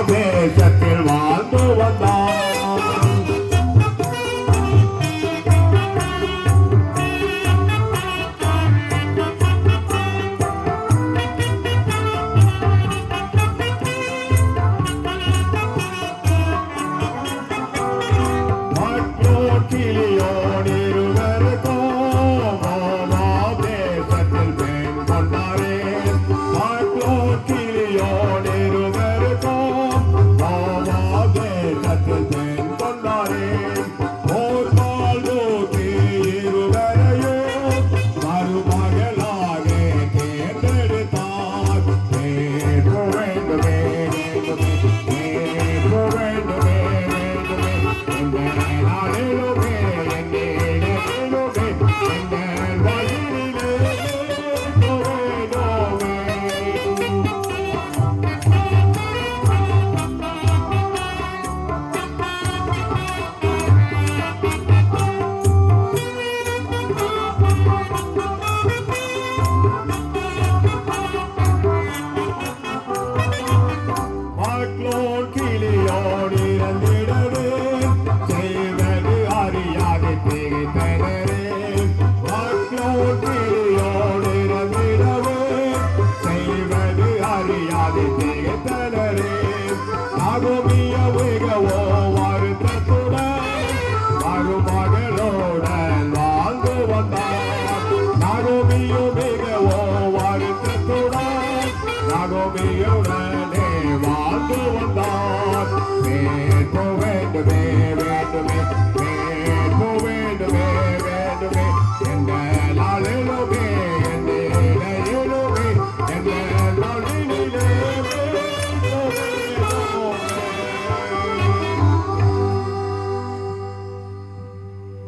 தேசத்தில் வாழ்ந்து வந்தான். மக்களோர் கிளியோடு இருவருக்கும் தேசத்தில் பெண் கொண்டாரே. மக்களோர் கிளியோடு இருவருக்கும் தேசத்தில் பெண் கொண்டாரே. ஓர் பால் நோக்கி இருவரையும் மருமகளாக தேர்ந்தெடுத்தார். தேர்வு வேண்டுமே வேண்டுமே தேர்வு வேண்டுமே வேண்டுமே இந்த நாளிலுமே என் இடத்திலுமே எங்கள் வழியிலே வேண்டுமே. மக்களோர் கிளியோடு இறந்திடவே செய்வது அறியாது திகைத்தனரே. மக்களோர் கிளியோடு இறந்திடவே செய்வது அறியாது திகைத்தனரே. நகோமிய மிகவோ வருத்தத்துடன் மருமகளோடன் வாழ்ந்து வந்தார். நகோமியோ மிகவோ வருத்தத்துடன் நகோமியுடனே வாழ்ந்து வந்தார். வேட்பு வேண்டுமே வேண்டுமே வேட்பு வேண்டுமே வேண்டுமே எங்கள் நாளிலுமே என் இடையிலுமே எங்கள் நாளிலே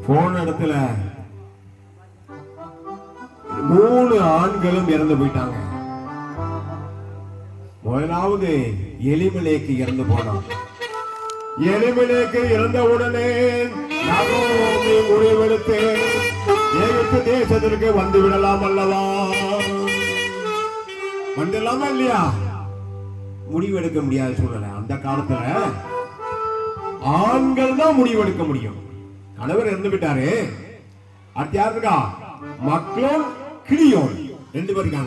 போன இடத்துல 3 ஆண்களும் இறந்து போயிட்டாங்க. முதலாவது எலிமெலேக்கு இறந்து போனான். எலிமெலேக்கு இறந்தவுடனே நகோமி முடிவெடுத்து எகிப்து தேசத்திற்கு வந்து விடலாம் அல்லவா? வந்துடலாமா இல்லையா? முடிவெடுக்க முடியாத சூழ்நிலை. அந்த காலத்துல ஆண்கள் தான் முடிவெடுக்க முடியும். கணவர் இறந்து விட்டாரு. அடுத்து யார் இருக்கா? மக்களும் கிளியோன் 2 பேர் இருக்காங்க.